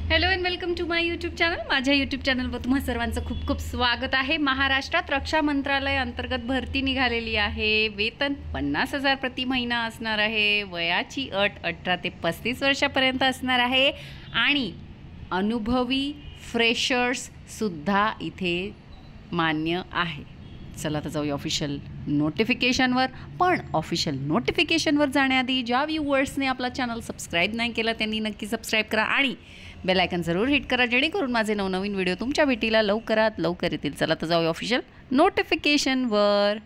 Hello and welcome to my YouTube channel. माझ्या YouTube चॅनलवर तुम्हा सर्वांचं खूप खूप स्वागत आहे। महाराष्ट्रात रक्षा मंत्रालय अंतर्गत भरती निघालेली आहे। वेतन 50,000 प्रति महिना असणार आहे। वयाची अट 18 ते 35 वर्षापर्यंत असणार आहे आणि अनुभवी फ्रेशर्स सुद्धा इथे मान्य आहे। चला तर जाऊया ऑफिशियल नोटिफिकेशनवर। पण ऑफिशियल नोटिफिकेशनवर जाण्याआधी ज्या व्ह्यूअर्सने आपला चॅनल सबस्क्राईब नाही केला त्यांनी नक्की सबस्क्राईब करा आणि बेल आयकन जरूर हिट करा, जेणेकरून माझे नवनवीन व्हिडिओ तुमच्या भेटीला लवकरात लवकर येतील। चला तर जाऊया ऑफिशियल नोटिफिकेशनवर।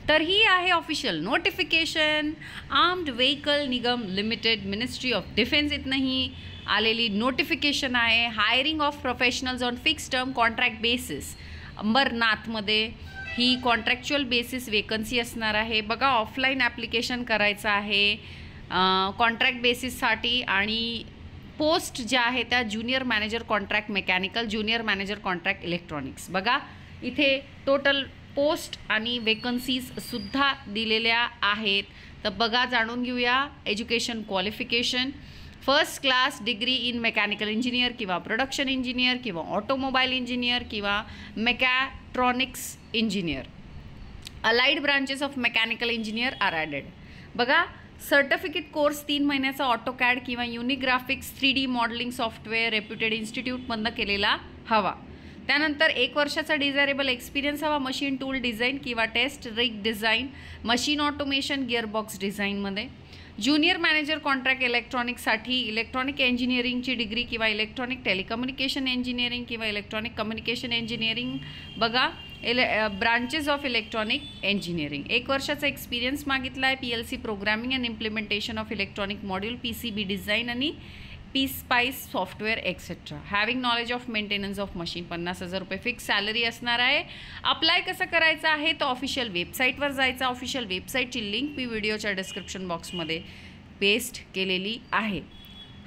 तर ही आहे official notification. Armed vehicle Nigam limited ministry of defence इथनंही आलेली नोटिफिकेशन आहे। Hiring of professionals on fix term contract basis. अंबरनाथमध्ये ही कॉन्ट्रॅक्च्युअल बेसिस वेकन्सी असणार आहे। बघा, ऑफलाईन ॲप्लिकेशन करायचं आहे कॉन्ट्रॅक्ट बेसिससाठी आणि पोस्ट ज्या आहेत त्या junior manager contract mechanical, junior manager contract electronics. बघा इथे टोटल पोस्ट आणि वेकन्सीज सुद्धा दिलेल्या आहेत। तर बघा, जाणून घेऊया education qualification. First class degree in mechanical engineer किंवा प्रोडक्शन इंजिनियर किंवा ऑटोमोबाईल इंजिनियर किंवा mechatronics engineer. Allied branches of mechanical engineer are added. बघा, सर्टिफिकेट कोर्स 3 महिन्याचा ऑटोकॅड किंवा Unigraphics 3D modelling software reputed इन्स्टिट्यूटमधनं केलेला हवा। त्यानंतर 1 वर्षाचा डिझायरेबल एक्सपिरियन्स हवा मशीन टूल डिझाईन किंवा test rig design, machine automation, gearbox डिझाईनमध्ये। ज्युनियर मॅनेजर कॉन्ट्रॅक्ट इलेक्ट्रॉनिक्ससाठी इलेक्ट्रॉनिक इंजिनिअरिंगची डिग्री किंवा इलेक्ट्रॉनिक टेलिकम्युनिकेशन इंजिनिअरिंग किंवा इलेक्ट्रॉनिक कम्युनिकेशन इंजिनिअरिंग। बघा, ब्रांचेस ऑफ इलेक्ट्रॉनिक इंजिनिअरिंग 1 वर्षाचा एक्सपिरियन्स मागितला आहे। PLC programming and implementation of electronic module, PCB design आणि PSpice software etcetera. Having knowledge of maintenance of machine. 50,000 रुपये fix salary असणार आहे। Apply कसं करायचं आहे तर ऑफिशियल वेबसाईटवर जायचं। ऑफिशियल वेबसाईटची लिंक मी व्हिडिओच्या डिस्क्रिप्शन बॉक्समध्ये पेस्ट केलेली आहे।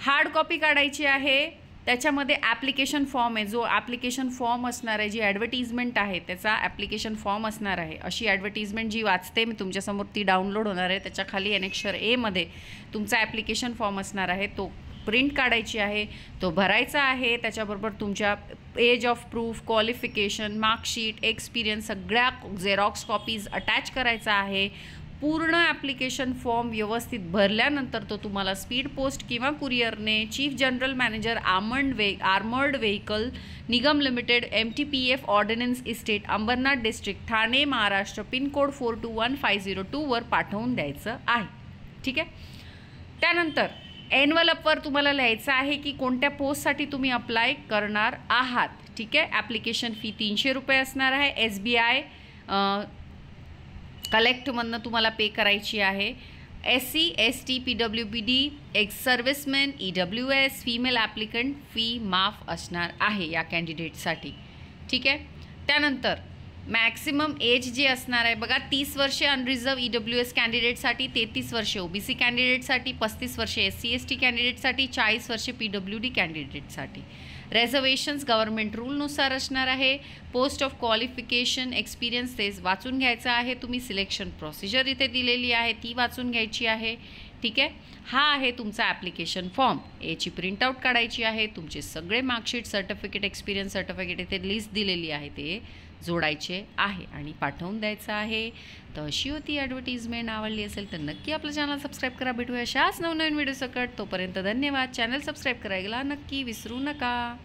हार्ड कॉपी काढायची आहे। त्याच्यामध्ये ॲप्लिकेशन फॉर्म आहे, जो ॲप्लिकेशन फॉर्म असणार आहे, जी ॲडव्हर्टिजमेंट आहे त्याचा ॲप्लिकेशन फॉर्म असणार आहे। अशी ॲडव्हर्टिजमेंट जी वाचते मी तुमच्यासमोर ती डाउनलोड होणार आहे। त्याच्या खाली अनेक्षर A मध्ये तुमचा ॲप्लिकेशन फॉर्म असणार आहे, तो प्रिंट काढायची आहे, तो भरायचा आहे। त्याच्याबरोबर तुमच्या age of proof, qualification, marksheet, experience सगळ्या झेरॉक्स कॉपीज अटॅच करायचा आहे। पूर्ण ॲप्लिकेशन फॉर्म व्यवस्थित भरल्यानंतर तो तुम्हाला स्पीड पोस्ट किंवा कुरिअरने chief general manager armoured vehicle Nigam limited MTPF ordnance estate Ambarnath district Thane Maharashtra pincode 421502 वर पाठवून द्यायचं आहे। ठीक आहे। त्यानंतर एनवलपवर तुम्हाला लिहायचं आहे की कोणत्या पोस्टसाठी तुम्ही अप्लाय करणार आहात। ठीक आहे। ॲप्लिकेशन फी 300 रुपये असणार आहे। SBI कलेक्टमधनं तुम्हाला पे करायची आहे। SC ST PWBD ex serviceman EWS female applicant fee माफ असणार आहे या कॅन्डिडेटसाठी। ठीक आहे। त्यानंतर मॅक्सिमम एज जे असणार आहे बघा, 30 वर्षे अनरिझर्व EWS कॅन्डिडेटसाठी, 33 वर्षे OBC कॅन्डिडेटसाठी, 35 वर्षे SC ST कॅन्डिडेटसाठी, 40 वर्षे PWD कॅन्डिडेटसाठी। रिझर्वेशन्स गव्हर्नमेंट रूलनुसार असणार आहे। पोस्ट ऑफ क्वालिफिकेशन एक्सपिरियन्स ते वाचून घ्यायचं आहे तुम्ही। सिलेक्शन प्रोसिजर इथे दिलेली आहे ती वाचून घ्यायची आहे। ठीक आहे। हा आहे तुमचा ॲप्लिकेशन फॉर्म। याची प्रिंटआउट काढायची आहे। तुमचे सगळे मार्कशीट, सर्टिफिकेट, एक्सपिरियन्स सर्टिफिकेट इथे लिस्ट दिलेली आहे ते जोडायचे आहे आणि पाठवून द्यायचं आहे। तर अशी होती ॲडव्हर्टिजमेंट। आवडली असेल तर नक्की आपलं चॅनल सबस्क्राईब करा। भेटूया अशाच नवनवीन व्हिडिओ सकट। तोपर्यंत धन्यवाद। चॅनल सबस्क्राईब करायला नक्की विसरू नका।